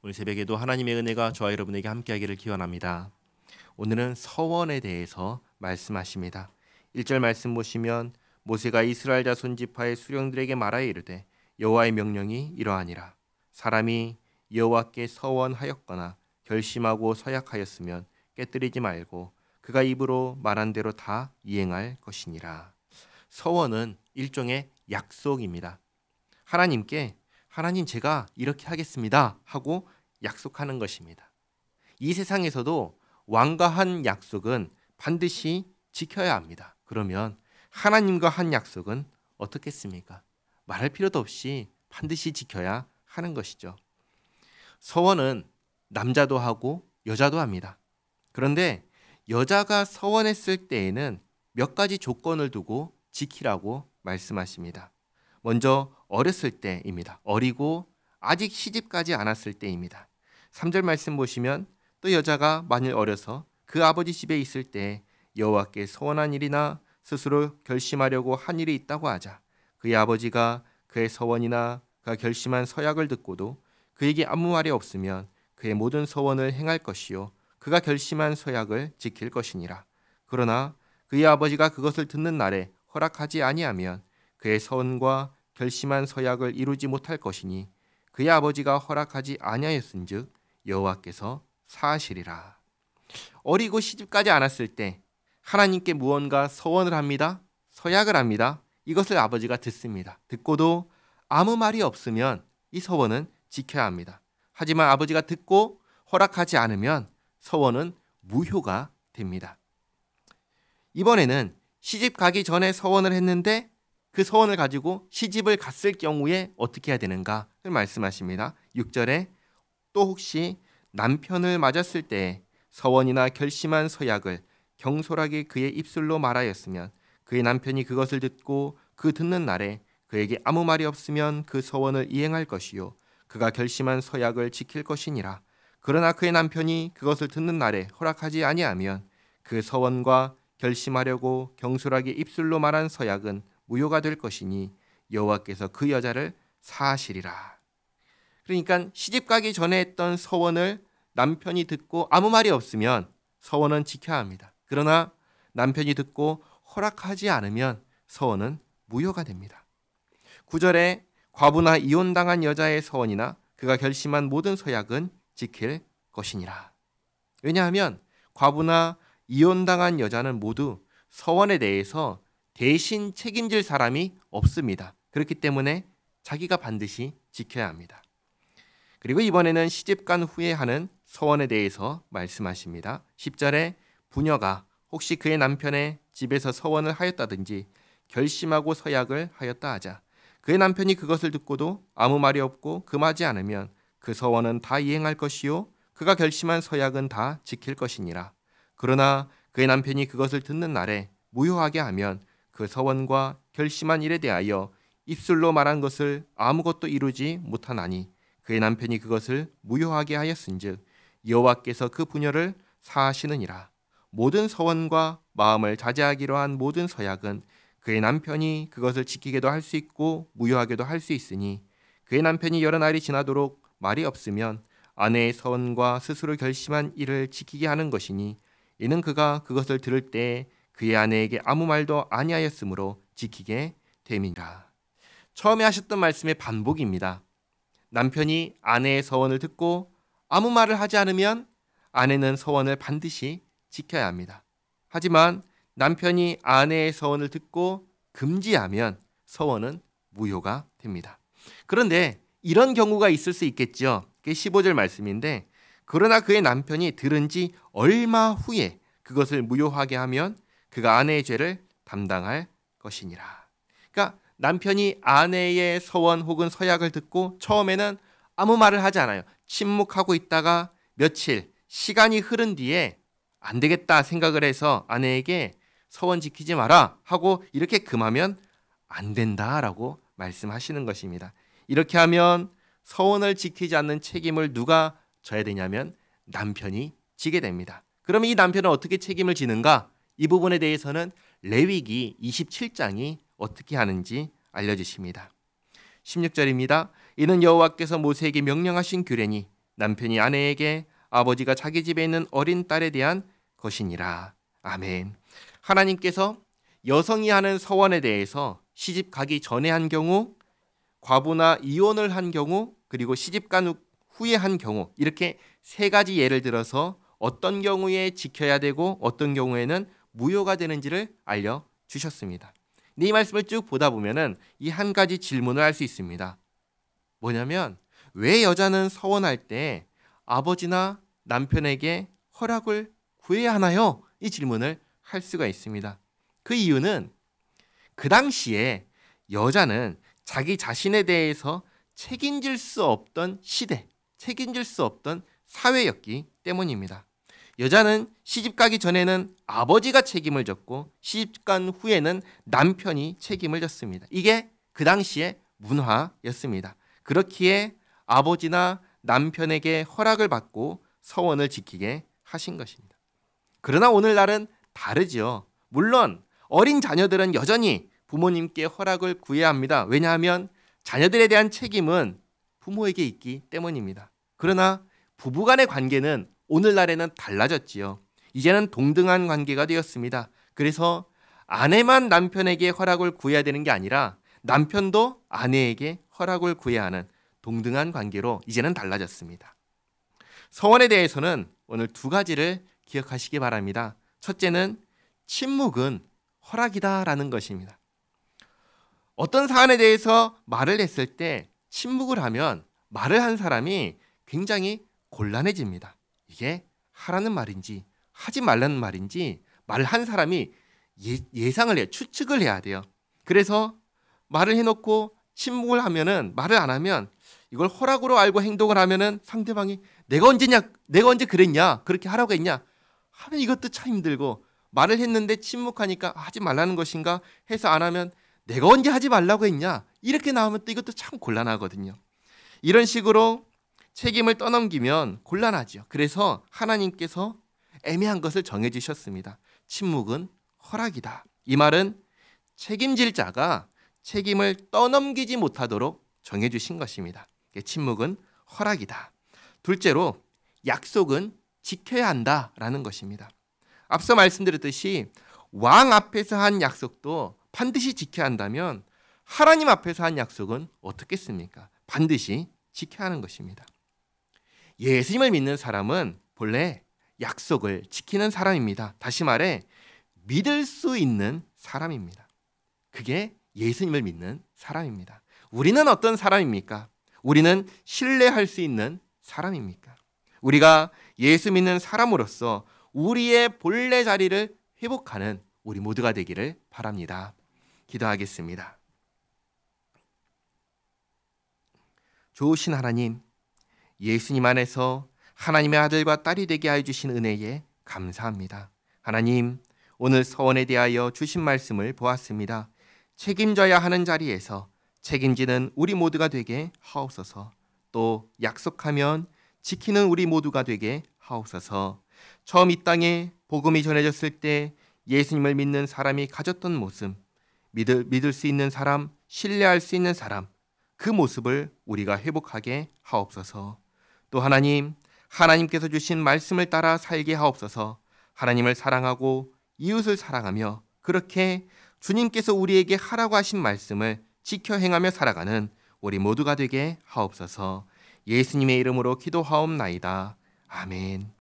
오늘 새벽에도 하나님의 은혜가 저와 여러분에게 함께하기를 기원합니다. 오늘은 서원에 대해서 말씀하십니다. 1절 말씀 보시면 모세가 이스라엘 자손 지파의 수령들에게 말하여 이르되 여호와의 명령이 이러하니라. 사람이 여호와께 서원하였거나 결심하고 서약하였으면 깨뜨리지 말고 그가 입으로 말한 대로 다 이행할 것이니라. 서원은 일종의 약속입니다. 하나님께 하나님 제가 이렇게 하겠습니다 하고 약속하는 것입니다. 이 세상에서도 왕과 한 약속은 반드시 지켜야 합니다. 그러면 하나님과 한 약속은 어떻겠습니까? 말할 필요도 없이 반드시 지켜야 하는 것이죠. 서원은 남자도 하고 여자도 합니다. 그런데 여자가 서원했을 때에는 몇 가지 조건을 두고 지키라고 말씀하십니다. 먼저 어렸을 때입니다. 어리고 아직 시집가지 않았을 때입니다. 3절 말씀 보시면 또 여자가 만일 어려서 그 아버지 집에 있을 때 여호와께 서원한 일이나 스스로 결심하려고 한 일이 있다고 하자 그의 아버지가 그의 서원이나 그가 결심한 서약을 듣고도 그에게 아무 말이 없으면 그의 모든 서원을 행할 것이요 그가 결심한 서약을 지킬 것이니라. 그러나 그의 아버지가 그것을 듣는 날에 허락하지 아니하면 그의 서원과 결심한 서약을 이루지 못할 것이니 그의 아버지가 허락하지 아니하였은즉 여호와께서 사하시리라. 어리고 시집가지 않았을 때 하나님께 무언가 서원을 합니다. 서약을 합니다. 이것을 아버지가 듣습니다. 듣고도 아무 말이 없으면 이 서원은 지켜야 합니다. 하지만 아버지가 듣고 허락하지 않으면 서원은 무효가 됩니다. 이번에는 시집 가기 전에 서원을 했는데 그 서원을 가지고 시집을 갔을 경우에 어떻게 해야 되는가를 말씀하십니다. 6절에 또 혹시 남편을 맞았을 때에 서원이나 결심한 서약을 경솔하게 그의 입술로 말하였으면 그의 남편이 그것을 듣고 그 듣는 날에 그에게 아무 말이 없으면 그 서원을 이행할 것이요 그가 결심한 서약을 지킬 것이니라. 그러나 그의 남편이 그것을 듣는 날에 허락하지 아니하면 그 서원과 결심하려고 경솔하게 입술로 말한 서약은 무효가 될 것이니 여호와께서 그 여자를 사하시리라. 그러니까 시집 가기 전에 했던 서원을 남편이 듣고 아무 말이 없으면 서원은 지켜야 합니다. 그러나 남편이 듣고 허락하지 않으면 서원은 무효가 됩니다. 9절에 과부나 이혼당한 여자의 서원이나 그가 결심한 모든 서약은 지킬 것이니라. 왜냐하면 과부나 이혼당한 여자는 모두 서원에 대해서 대신 책임질 사람이 없습니다. 그렇기 때문에 자기가 반드시 지켜야 합니다. 그리고 이번에는 시집간 후에 하는 서원에 대해서 말씀하십니다. 10절에 부녀가 혹시 그의 남편의 집에서 서원을 하였다든지 결심하고 서약을 하였다 하자 그의 남편이 그것을 듣고도 아무 말이 없고 금하지 않으면 그 서원은 다 이행할 것이요 그가 결심한 서약은 다 지킬 것이니라. 그러나 그의 남편이 그것을 듣는 날에 무효하게 하면 그 서원과 결심한 일에 대하여 입술로 말한 것을 아무것도 이루지 못하나니 그의 남편이 그것을 무효하게 하였은즉 여호와께서 그 부녀를 사하시느니라. 모든 서원과 마음을 자제하기로 한 모든 서약은 그의 남편이 그것을 지키게도 할 수 있고 무효하게도 할 수 있으니 그의 남편이 여러 날이 지나도록 말이 없으면 아내의 서원과 스스로 결심한 일을 지키게 하는 것이니 이는 그가 그것을 들을 때에 그의 아내에게 아무 말도 아니하였으므로 지키게 됨이라. 처음에 하셨던 말씀의 반복입니다. 남편이 아내의 서원을 듣고 아무 말을 하지 않으면 아내는 서원을 반드시 지켜야 합니다. 하지만 남편이 아내의 서원을 듣고 금지하면 서원은 무효가 됩니다. 그런데 이런 경우가 있을 수 있겠죠. 그게 15절 말씀인데 그러나 그의 남편이 들은 지 얼마 후에 그것을 무효하게 하면 그가 아내의 죄를 담당할 것이니라. 그러니까 남편이 아내의 서원 혹은 서약을 듣고 처음에는 아무 말을 하지 않아요. 침묵하고 있다가 며칠 시간이 흐른 뒤에 안 되겠다 생각을 해서 아내에게 서원 지키지 마라 하고 이렇게 금하면 안 된다라고 말씀하시는 것입니다. 이렇게 하면 서원을 지키지 않는 책임을 누가 져야 되냐면 남편이 지게 됩니다. 그럼 이 남편은 어떻게 책임을 지는가? 이 부분에 대해서는 레위기 27장이 어떻게 하는지 알려주십니다. 16절입니다. 이는 여호와께서 모세에게 명령하신 규례니 남편이 아내에게 아버지가 자기 집에 있는 어린 딸에 대한 것이니라. 아멘. 하나님께서 여성이 하는 서원에 대해서 시집 가기 전에 한 경우, 과부나 이혼을 한 경우, 그리고 시집간 후에 한 경우, 이렇게 세 가지 예를 들어서 어떤 경우에 지켜야 되고 어떤 경우에는 무효가 되는지를 알려주셨습니다. 이 말씀을 쭉 보다 보면은 이 한 가지 질문을 할 수 있습니다. 뭐냐면, 왜 여자는 서원할 때 아버지나 남편에게 허락을 구해야 하나요? 이 질문을 할 수가 있습니다. 그 이유는 그 당시에 여자는 자기 자신에 대해서 책임질 수 없던 시대, 책임질 수 없던 사회였기 때문입니다. 여자는 시집가기 전에는 아버지가 책임을 졌고 시집간 후에는 남편이 책임을 졌습니다. 이게 그 당시의 문화였습니다. 그렇기에 아버지나 남편에게 허락을 받고 서원을 지키게 하신 것입니다. 그러나 오늘날은 다르지요. 물론 어린 자녀들은 여전히 부모님께 허락을 구해야 합니다. 왜냐하면 자녀들에 대한 책임은 부모에게 있기 때문입니다. 그러나 부부간의 관계는 오늘날에는 달라졌지요. 이제는 동등한 관계가 되었습니다. 그래서 아내만 남편에게 허락을 구해야 되는 게 아니라 남편도 아내에게 허락을 구해야 하는 동등한 관계로 이제는 달라졌습니다. 서원에 대해서는 오늘 두 가지를 기억하시기 바랍니다. 첫째는 침묵은 허락이다라는 것입니다. 어떤 사안에 대해서 말을 했을 때 침묵을 하면 말을 한 사람이 굉장히 곤란해집니다. 이게 하라는 말인지 하지 말라는 말인지 말을 한 사람이 예상을 해요. 추측을 해야 돼요. 그래서 말을 해놓고 침묵을 하면은, 말을 안 하면 이걸 허락으로 알고 행동을 하면은 상대방이 내가 언제 그랬냐, 그렇게 하라고 했냐 하면 이것도 참 힘들고, 말을 했는데 침묵하니까 하지 말라는 것인가 해서 안 하면 내가 언제 하지 말라고 했냐 이렇게 나오면 또 이것도 참 곤란하거든요. 이런 식으로 책임을 떠넘기면 곤란하죠. 그래서 하나님께서 애매한 것을 정해주셨습니다. 침묵은 허락이다. 이 말은 책임질 자가 책임을 떠넘기지 못하도록 정해주신 것입니다. 침묵은 허락이다. 둘째로 약속은 지켜야 한다라는 것입니다. 앞서 말씀드렸듯이 왕 앞에서 한 약속도 반드시 지켜야 한다면 하나님 앞에서 한 약속은 어떻겠습니까? 반드시 지켜야 하는 것입니다. 예수님을 믿는 사람은 본래 약속을 지키는 사람입니다. 다시 말해 믿을 수 있는 사람입니다. 그게 예수님을 믿는 사람입니다. 우리는 어떤 사람입니까? 우리는 신뢰할 수 있는 사람입니까? 우리가 예수 믿는 사람으로서 우리의 본래 자리를 회복하는 우리 모두가 되기를 바랍니다. 기도하겠습니다. 좋으신 하나님, 예수님 안에서 하나님의 아들과 딸이 되게 하여 주신 은혜에 감사합니다. 하나님, 오늘 서원에 대하여 주신 말씀을 보았습니다. 책임져야 하는 자리에서 책임지는 우리 모두가 되게 하옵소서. 또 약속하면 지키는 우리 모두가 되게 하옵소서. 처음 이 땅에 복음이 전해졌을 때 예수님을 믿는 사람이 가졌던 모습, 믿을 수 있는 사람, 신뢰할 수 있는 사람, 그 모습을 우리가 회복하게 하옵소서. 또 하나님께서 주신 말씀을 따라 살게 하옵소서. 하나님을 사랑하고 이웃을 사랑하며 그렇게 주님께서 우리에게 하라고 하신 말씀을 지켜 행하며 살아가는 우리 모두가 되게 하옵소서. 예수님의 이름으로 기도하옵나이다. 아멘.